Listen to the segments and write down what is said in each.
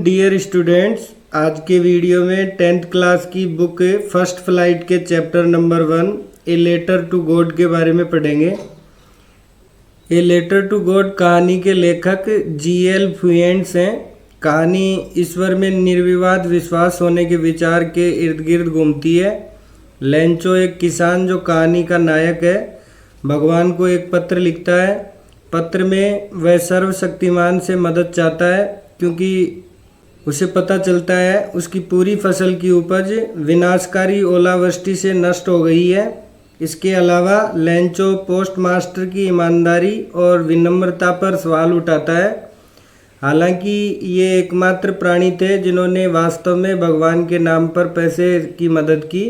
Dear students, आज के video में 10th क्लास की बुक फर्स्ट फ्लाइट के chapter number 1 a letter to God के बारे में पढ़ेंगे। ए लेटर टू गॉड कहानी के लेखक G.L. फ्यूएंट्स हैं। कहानी ईश्वर में निर्विवाद विश्वास होने के विचार के इर्द गिर्द घूमती है। लेंचो एक किसान जो कहानी का नायक है, भगवान को एक पत्र लिखता है। पत्र में वह सर्वशक्तिमान से मदद चाहता है क्योंकि उसे पता चलता है उसकी पूरी फसल की उपज विनाशकारी ओलावृष्टि से नष्ट हो गई है। इसके अलावा लेंचो पोस्टमास्टर की ईमानदारी और विनम्रता पर सवाल उठाता है। हालांकि ये एकमात्र प्राणी थे जिन्होंने वास्तव में भगवान के नाम पर पैसे की मदद की।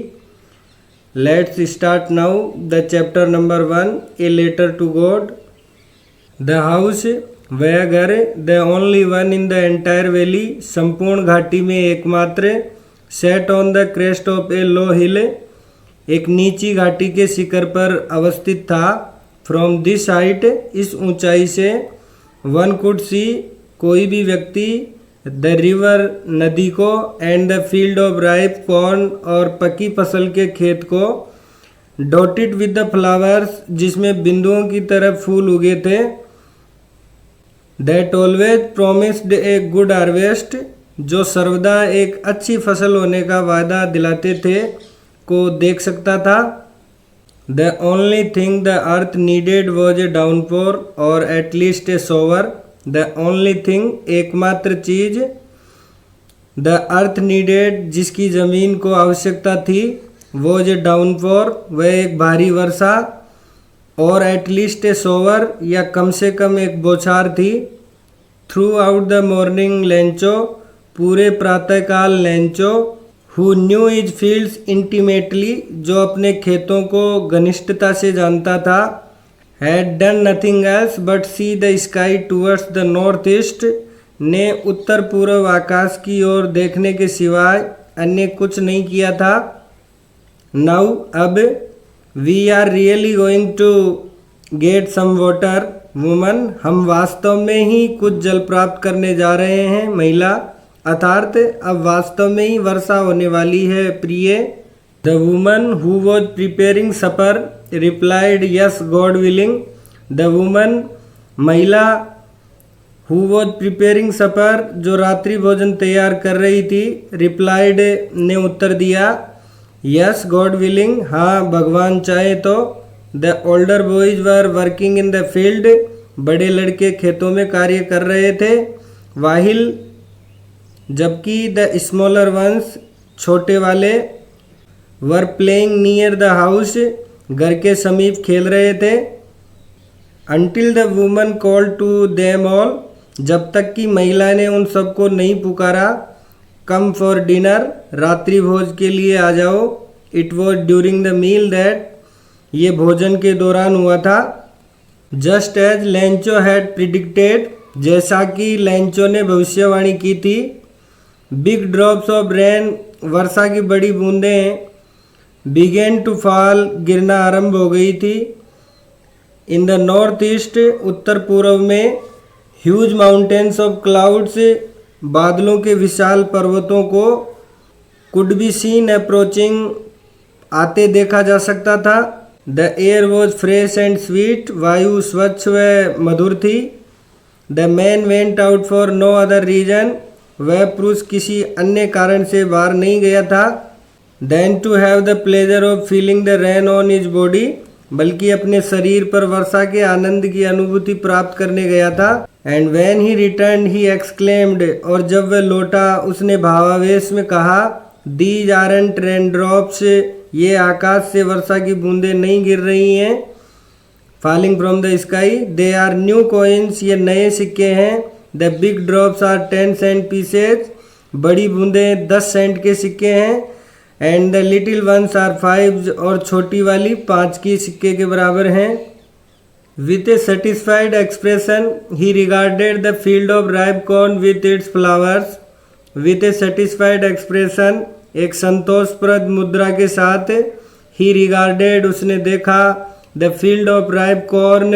Let's start now the chapter number 1 a letter to God. The house, वह घर, the only one in the entire valley, संपूर्ण घाटी में एकमात्र, set on the crest of a low hill, एक नीची घाटी के शिखर पर अवस्थित था। फ्रॉम दिस हाइट, इस ऊंचाई से, वन कुड सी, कोई भी व्यक्ति, द रिवर, नदी को, and the field of ripe corn, और पकी फसल के खेत को, डॉटेड विद द फ्लावर्स, जिसमें बिंदुओं की तरफ फूल उगे थे, that always promised a good harvest, जो सर्वदा एक अच्छी फसल होने का वादा दिलाते थे, को देख सकता था। The only thing the earth needed was a downpour और at least a shower. The only thing, एकमात्र चीज, द अर्थ नीडेड, जिसकी जमीन को आवश्यकता थी, वॉज ए डाउनपोर, वह एक भारी वर्षा, और एट लीस्ट ए सोवर, या कम से कम एक बौछार थी। Through out the morning Lencho, पूरे प्रातःकाल Lencho, who knew is fields intimately, जो अपने खेतों को घनिष्ठता से जानता था, had done nothing else but see the sky towards the north east, ने उत्तर पूर्व आकाश की ओर देखने के सिवाय अन्य कुछ नहीं किया था। नाउ, अब, we are really going to get some water woman, हम वास्तव में ही कुछ जल प्राप्त करने जा रहे हैं महिला, अर्थात अब वास्तव में ही वर्षा होने वाली है प्रिय। The woman who was preparing supper replied yes God willing. The woman, महिला, हु वॉज प्रिपेयरिंग सपर, जो रात्रि भोजन तैयार कर रही थी, रिप्लाइड, ने उत्तर दिया, यस गॉड विलिंग, हाँ भगवान चाहे तो। The older boys were working in the field, बड़े लड़के खेतों में कार्य कर रहे थे। वाहिल, जबकि द स्मॉलर वंस, छोटे वाले, were playing near the house, घर के समीप खेल रहे थे। Until the woman call to them all, जब तक कि महिला ने उन सबको नहीं पुकारा, कम फॉर डिनर, रात्रि भोज के लिए आ जाओ। It was during the meal that, ये भोजन के दौरान हुआ था। Just as Lencho had predicted, जैसा कि लेंचो ने भविष्यवाणी की थी। बिग ड्रॉप्स ऑफ रेन, वर्षा की बड़ी बूंदें, बिगेन टू फॉल, गिरना आरंभ हो गई थी। इन द नॉर्थ ईस्ट, उत्तर पूर्व में, ह्यूज माउंटेन्स ऑफ क्लाउड्स, बादलों के विशाल पर्वतों को, कुड बी सीन अप्रोचिंग, आते देखा जा सकता था। The air was fresh and sweet, वायु स्वच्छ व मधुर थी। The man went out for no other reason, वह पुरुष किसी अन्य कारण से बाहर नहीं गया था। Than to have the pleasure of feeling the rain on his body, बल्कि अपने शरीर पर वर्षा के आनंद की अनुभूति प्राप्त करने गया था। And when he return he exclaimed, और जब वह लौटा उसने भावावेश में कहा, दीज आरंट रेन ड्रॉप्स, ये आकाश से वर्षा की बूंदें नहीं गिर रही हैं, falling from the sky, they are new coins, ये नए सिक्के हैं। The big drops are 10 cent pieces, बड़ी बूंदें 10 सेंट के सिक्के हैं। And the little ones are 5, और छोटी वाली 5 की सिक्के के बराबर हैं। With A satisfied expression he regarded the field of ripe corn with its flowers. With A satisfied expression, एक संतोषप्रद मुद्रा के साथ, ही रिगार्डेड, उसने देखा, the field of ripe corn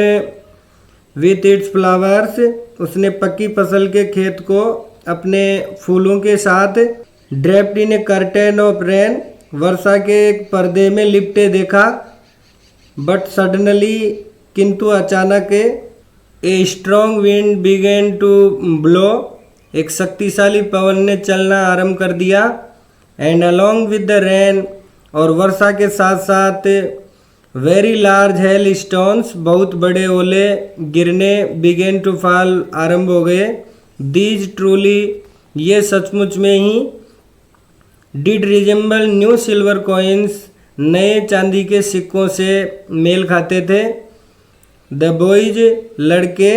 with its flowers, उसने पक्की फसल के खेत को अपने फूलों के साथ। Draped in a curtain of rain, वर्षा के एक पर्दे में लिपटे देखा। बट सडनली, किंतु अचानक, a strong wind began to blow, एक शक्तिशाली पवन ने चलना आरंभ कर दिया। And along with the rain, और वर्षा के साथ साथ वेरी लार्ज हेल स्टोन्स, बहुत बड़े ओले गिरने बिगेन टू फॉल, आरंभ हो गए। दीज ट्रूली, ये सचमुच में ही, did resemble new silver coins, नए चांदी के सिक्कों से मेल खाते थे। द बॉयज, लड़के,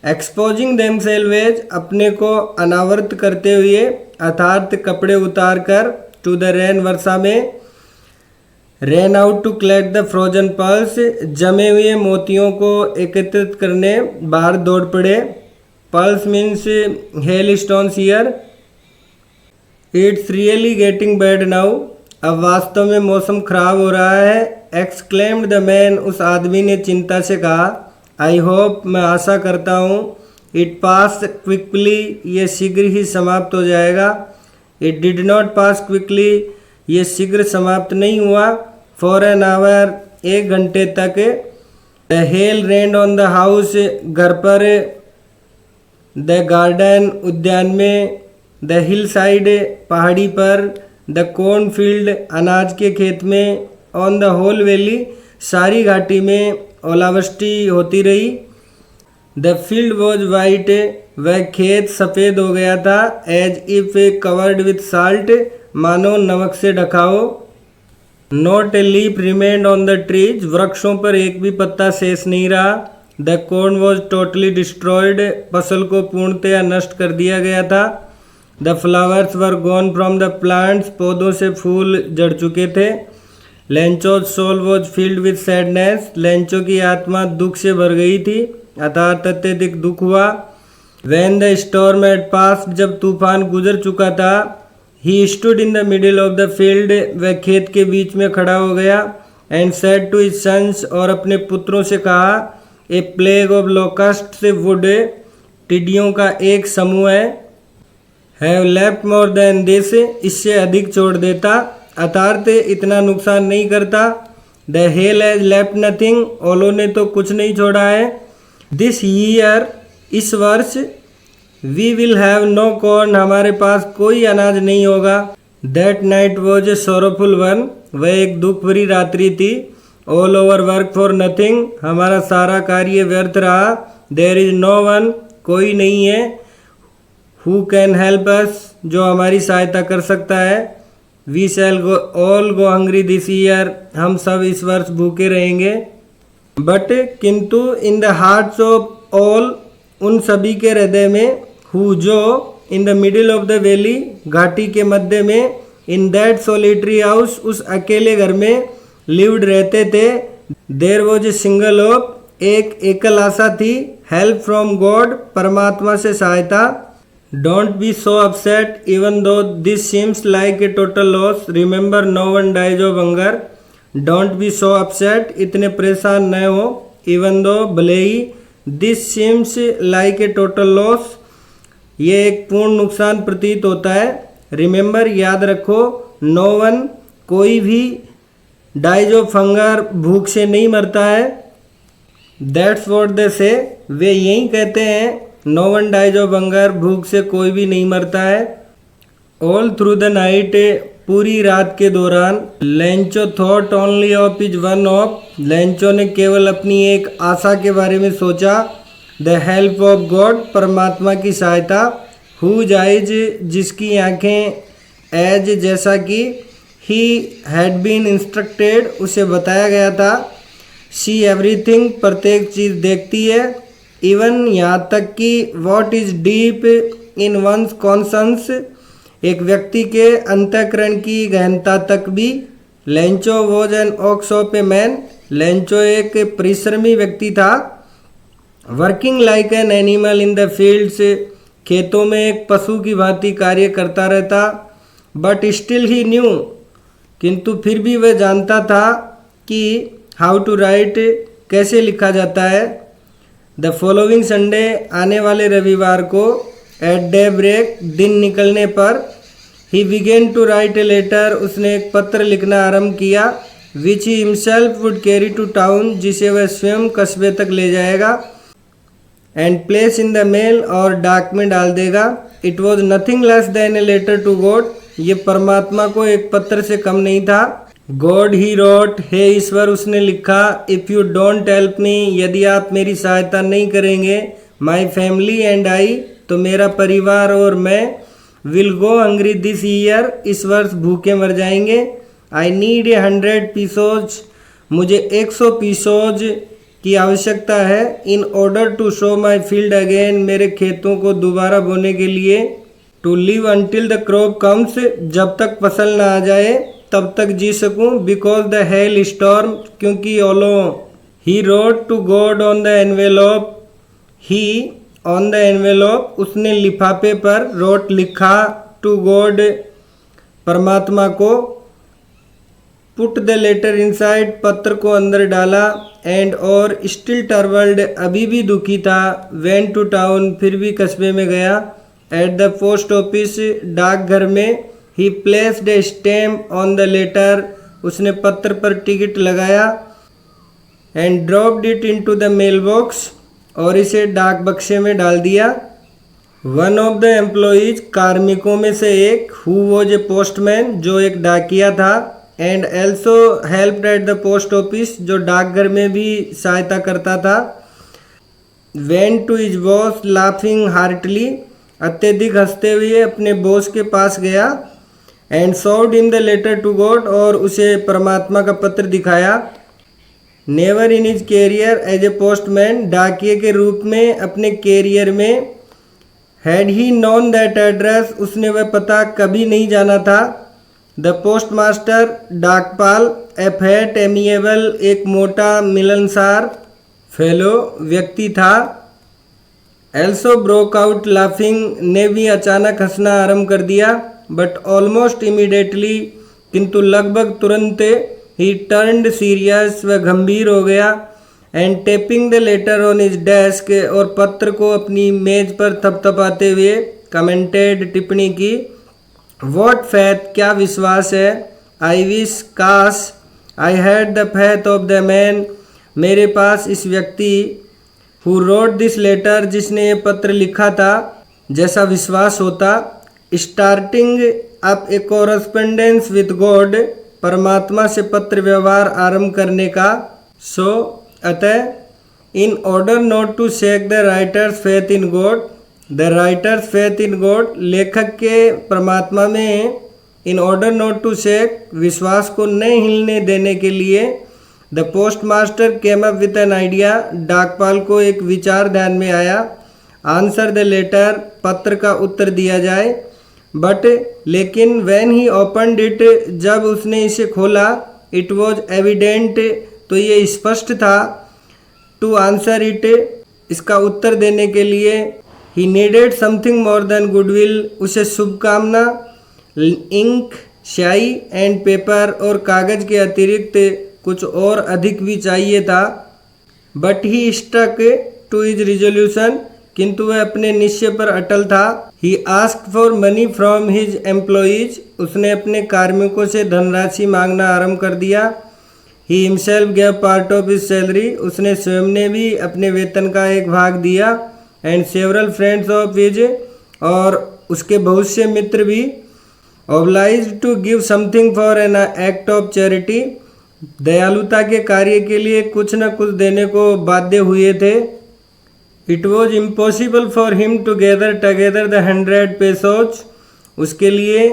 एक्सपोजिंग देमसेल्वेज, अपने को अनावृत करते हुए, अर्थात कपड़े उतार कर, टू द रेन, वर्षा में, ran out to collect the frozen pearls, जमे हुए मोतियों को एकत्रित करने बाहर दौड़ पड़े। Pearls means hail stones here. It's really getting bad now, अब वास्तव में मौसम खराब हो रहा है। एक्सक्लेम्ड द मैन, उस आदमी ने चिंता से कहा। आई होप, मैं आशा करता हूँ। इट पास क्विकली, ये शीघ्र ही समाप्त हो जाएगा। It did not pass quickly, ये शीघ्र समाप्त नहीं हुआ। फॉर एन आवर, एक घंटे तक। The hell rained on the house, घर पर, द गार्डन, उद्यान में, द हिल साइड, पहाड़ी पर, द कॉर्न फील्ड, अनाज के खेत में, ऑन द होल वैली, सारी घाटी में ओलावृष्टि होती रही। द फील्ड वॉज वाइट, वह खेत सफ़ेद हो गया था। As if covered with salt, मानो नमक से ढका हो। Not a leaf remained on the trees, वृक्षों पर एक भी पत्ता शेष नहीं रहा। The corn was totally destroyed, फसल को पूर्णतया नष्ट कर दिया गया था। The flowers were gone from the plants, पौधों से फूल जड़ चुके थे। Lencho's soul was filled with sadness, Lencho की आत्मा दुख से भर गई थी, अर्थात अत्यधिक दुख हुआ। When the storm had passed, जब तूफान गुजर चुका था। He stood in the middle of the field, वह खेत के बीच में खड़ा हो गया। And said to his sons, और अपने पुत्रों से कहा। A plague of locusts would, टिड्डियों का एक समूह have left more than this, इससे अधिक छोड़ देता, अर्थात इतना नुकसान नहीं करता। The hail has left nothing, ओलों ने तो कुछ नहीं छोड़ा है। दिस ईयर, इस वर्ष, we will have no corn, हमारे पास कोई अनाज नहीं होगा। That night was a sorrowful one, वह एक दुख भरी रात्रि थी। All our work for nothing, हमारा सारा कार्य व्यर्थ रहा। देयर इज नो वन, कोई नहीं है। हु कैन हेल्प अस, जो हमारी सहायता कर सकता है। We shall go all go hungry this year, हम सब इस वर्ष भूखे रहेंगे। बट, किंतु, in the hearts of all, उन सभी के हृदय में, हु, जो, in the middle of the valley, घाटी के मध्य में, इन दैट सोलिटरी हाउस, उस अकेले घर में, लिव्ड रहते थे। There was a single hope, एक एकल आशा थी। हेल्प फ्रॉम गॉड, परमात्मा से सहायता। Don't be so upset even though this seems like a total loss, remember no one dies of hunger. Don't be so upset, इतने परेशान न हो। इवन दो, भले ही, this seems like a total loss, ये एक पूर्ण नुकसान प्रतीत होता है। रिमेंबर, याद रखो, नो वन, कोई भी, डाइज ऑफ हंगर, भूख से नहीं मरता है। दैट्स व्हाट दे से, वे यही कहते हैं। No one dies of hunger, भूख से कोई भी नहीं मरता है। ऑल थ्रू द नाइट, पूरी रात के दौरान, Lencho thought only of his one of, Lencho ने केवल अपनी एक आशा के बारे में सोचा। द हेल्प ऑफ गॉड, परमात्मा की सहायता। हुज आइज, जिसकी आंखें, एज, जैसा कि, ही हैड बीन इंस्ट्रक्टेड, उसे बताया गया था। सी एवरीथिंग, प्रत्येक चीज़ देखती है। इवन, यहाँ तक कि, what is deep in one's conscience, एक व्यक्ति के अंतःकरण की गहनता तक भी। Lencho was an ox of a man, Lencho एक परिश्रमी व्यक्ति था। Working like an animal in the fields, खेतों में एक पशु की भांति कार्य करता रहता। बट स्टिल ही न्यू, किंतु फिर भी वह जानता था कि हाउ टू राइट, कैसे लिखा जाता है। द फॉलोइंग संडे, आने वाले रविवार को, एट डे ब्रेक, दिन निकलने पर, he began to write a letter, उसने एक पत्र लिखना आरंभ किया, which he himself would carry to town, जिसे वह स्वयं कस्बे तक ले जाएगा, and place in the mail, और डाक में डाल देगा। It was nothing less than a letter to God, ये परमात्मा को एक पत्र से कम नहीं था। गॉड ही रोट, हे ईश्वर, उसने लिखा, if you don't help me, यदि आप मेरी सहायता नहीं करेंगे, माई फैमिली एंड आई, तो मेरा परिवार और मैं, will go hungry this year, इस वर्ष भूखे मर जाएंगे। आई नीड 100 पीसोज, मुझे 100 पीसोज की आवश्यकता है, in order to sow my field again, मेरे खेतों को दोबारा बोने के लिए, to live until the crop comes, जब तक फसल ना आ जाए तब तक जी सकूं, बिकॉज द हेल स्टॉर्म, क्योंकि ओलों। He wrote to God on the envelope, he on the envelope, उसने लिफाफे पर, रोट लिखा, टू गॉड परमात्मा को, पुट द लेटर इनसाइड, पत्र को अंदर डाला, एंड और स्टिल टर्वल्ड, अभी भी दुखी था, वेंट टू टाउन, फिर भी कस्बे में गया, एट द पोस्ट ऑफिस, डाकघर में, he placed a stamp on the letter, उसने पत्र पर टिकट लगाया, and dropped it into the mail box, और इसे डाक बक्से में डाल दिया। वन ऑफ द एम्प्लॉइज, कार्मिकों में से एक, हु वॉज ए पोस्टमैन, जो एक डाकिया था, and also helped at the post office, जो डाकघर में भी सहायता करता था, went to his boss laughing heartily, अत्यधिक हंसते हुए अपने बॉस के पास गया, and showed him the letter to God, और उसे परमात्मा का पत्र दिखाया। Never in his career as a postman, डाकिये के रूप में अपने कैरियर में, had he known that address, उसने वह पता कभी नहीं जाना था। द पोस्ट मास्टर, डाकपाल, ए फैट एमिएबल, एक मोटा मिलनसार फेलो व्यक्ति था, एल्सो ब्रोक आउट लाफिंग, ने भी अचानक हंसना आरंभ कर दिया, बट ऑलमोस्ट इमीडिएटली, किंतु लगभग तुरंत, ही टर्न्ड सीरियस, वह गंभीर हो गया, and tapping the letter on his desk, और पत्र को अपनी मेज पर थपथपाते हुए कमेंटेड, टिप्पणी की, वॉट फैथ, क्या विश्वास है, आई विश, काश, I had the faith of the man, मेरे पास इस व्यक्ति, हु रोट दिस लेटर, जिसने ये पत्र लिखा था, जैसा विश्वास होता, starting up a correspondence with God, परमात्मा से पत्र व्यवहार आरंभ करने का, सो अतः, in order not to shake the writer's faith in God, the writer's faith in God, लेखक के परमात्मा में, in order not to shake, विश्वास को नहीं हिलने देने के लिए, the post master came up with an idea, डाकपाल को एक विचार ध्यान में आया, आंसर द लेटर, पत्र का उत्तर दिया जाए, बट लेकिन व्हेन ही ओपनड इट, जब उसने इसे खोला, इट वॉज एविडेंट, तो ये स्पष्ट था, टू आंसर इट, इसका उत्तर देने के लिए, he needed something more than goodwill, उसे शुभकामना, इंक, स्याही एंड पेपर, और कागज के अतिरिक्त कुछ और अधिक भी चाहिए था, but he stuck to his resolution, किंतु वह अपने निश्चय पर अटल था। He asked for money from his employees, उसने अपने कार्मिकों से धनराशि मांगना आरंभ कर दिया। He himself gave part of his salary, उसने स्वयं ने भी अपने वेतन का एक भाग दिया, and several friends of his, और उसके बहुत से मित्र भी, obliged to give something for an act of charity, दयालुता के कार्य के लिए कुछ न कुछ देने को बाध्य हुए थे। It was impossible for him to gather together the 100 pesos, उसके लिए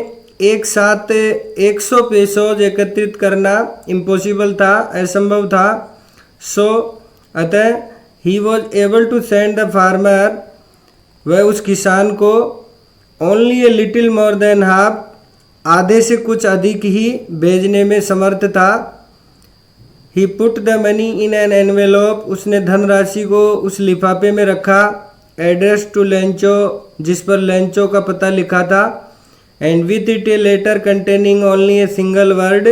एक साथ 100 पेसोज एकत्रित करना इम्पॉसिबल था, असंभव था। सो अतः he was able to send the farmer, वह उस किसान को, only a little more than half, आधे से कुछ अधिक ही भेजने में समर्थ था। He put the money in an envelope, उसने धनराशि को उस लिफाफे में रखा, एड्रेस टू लेंचो, जिस पर लेंचो का पता लिखा था, and with it a letter containing only a single word,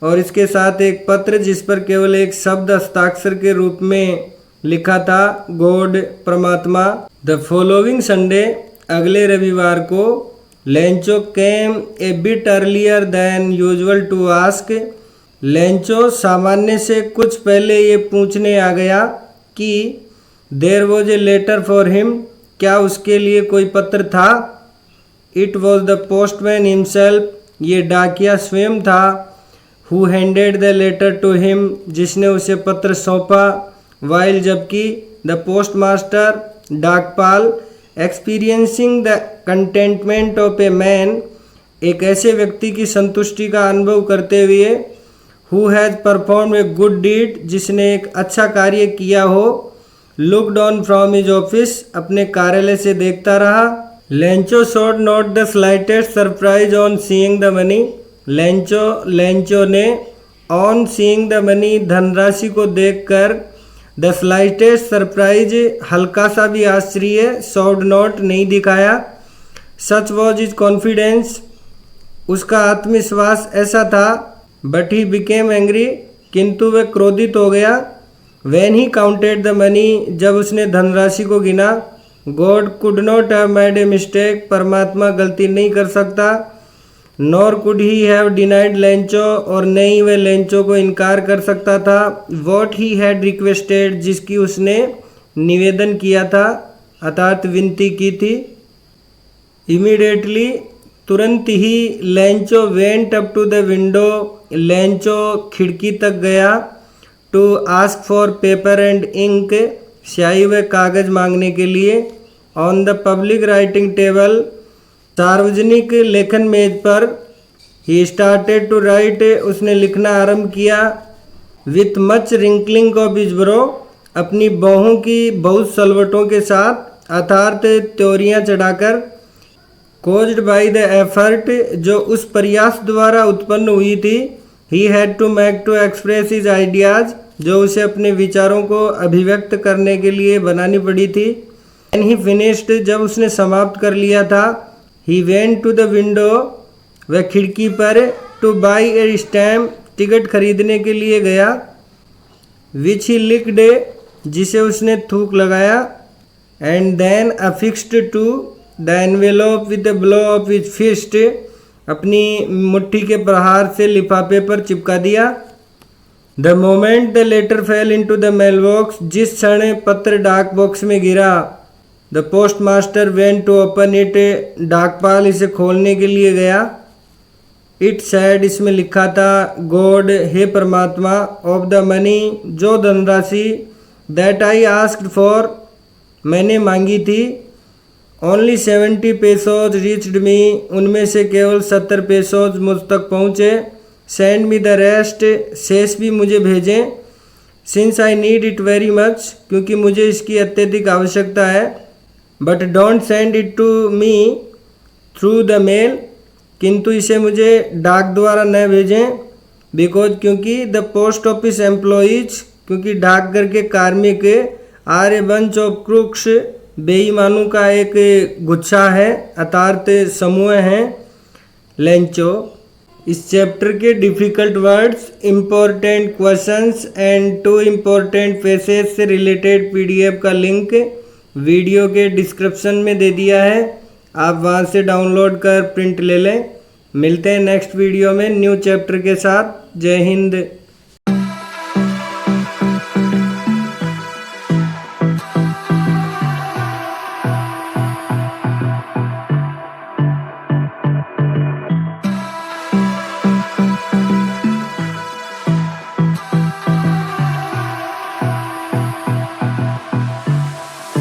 और इसके साथ एक पत्र जिस पर केवल एक शब्द हस्ताक्षर के रूप में लिखा था, गॉड, परमात्मा। द फॉलोइंग संडे, अगले रविवार को Lencho came a bit earlier than usual to ask. Lencho सामान्य से कुछ पहले ये पूछने आ गया कि there was a letter for him, क्या उसके लिए कोई पत्र था। It was the postman himself, ये डाकिया स्वयं था। Who handed the letter to him, जिसने उसे पत्र सौंपा। वाइल, जबकि द पोस्ट मास्टर, डाकपाल, experiencing the contentment of a man, एक ऐसे व्यक्ति की संतुष्टि का अनुभव करते हुए। Who has perform a good deed, जिसने एक अच्छा कार्य किया हो। Look down from his office, अपने कार्यालय से देखता रहा। Lencho showed not the slightest surprise on seeing the money. Lencho ने ऑन सीइंग द मनी, धनराशि को देखकर, द स्लाइटेस्ट सरप्राइज, हल्का सा भी आश्चर्य, शोड नॉट, नहीं दिखाया। सच वॉज इज कॉन्फिडेंस, उसका आत्मविश्वास ऐसा था। बट ही बिकेम एंग्री, किंतु वह क्रोधित हो गया। When he counted the money, जब उसने धनराशि को गिना। God could not have made a mistake, परमात्मा गलती नहीं कर सकता। Nor could he have denied Lencho, और नहीं वह लेंचो को इनकार कर सकता था। वॉट ही हैड रिक्वेस्टेड, जिसकी उसने निवेदन किया था, अर्थात विनती की थी। इमीडिएटली, तुरंत ही, Lencho went up to the window, Lencho खिड़की तक गया। To ask for paper and ink, स्याही व कागज मांगने के लिए। On the public writing table, सार्वजनिक लेखन मेज पर। ही स्टार्टेड टू राइट, उसने लिखना आरंभ किया। With much wrinkling of his bro, अपनी बाहों की बहुत सलवटों के साथ, अर्थात त्योरियां चढ़ाकर। कोज्ड बाई द एफर्ट, जो उस प्रयास द्वारा उत्पन्न हुई थी। He had to make to express his ideas, जो उसे अपने विचारों को अभिव्यक्त करने के लिए बनानी पड़ी थी। एंड ही फिनिश्ड, जब उसने समाप्त कर लिया था। He went to the window, वह खिड़की पर। टू बाई ए स्टैम्प, टिकट खरीदने के लिए गया। विच ही लिक्ड, जिसे उसने थूक लगाया। And then affixed to the envelope with the blow of his fist, अपनी मुट्ठी के प्रहार से लिफाफे पर चिपका दिया। The moment the letter fell into the mail box, जिस क्षण पत्र डाक बॉक्स में गिरा। The post master went to open it, डाकपाल इसे खोलने के लिए गया। इट सैड, इसमें लिखा था, गॉड, हे परमात्मा, ऑफ द मनी, जो धनराशि, दैट आई आस्क्ड फॉर, मैंने मांगी थी। ओनली 70 पेसोज रीच्ड मी, उनमें से केवल 70 पेसोज मुझ तक पहुँचे। सेंड मी द रेस्ट, शेष भी मुझे भेजें। Since I need it very much, क्योंकि मुझे इसकी अत्यधिक आवश्यकता है। But don't send it to me through the mail, किंतु इसे मुझे डाक द्वारा न भेजें। बिकॉज, क्योंकि द पोस्ट ऑफिस एम्प्लॉइज, क्योंकि डाकघर के कार्मिक, are a bunch of crooks, बेईमानों का एक गुच्छा है, अर्थात समूह हैं। लेंचो, इस चैप्टर के difficult words, important questions and 2 important passage से रिलेटेड पीडीएफ का लिंक वीडियो के डिस्क्रिप्शन में दे दिया है, आप वहां से डाउनलोड कर प्रिंट ले लें। मिलते हैं नेक्स्ट वीडियो में न्यू चैप्टर के साथ। जय हिंद।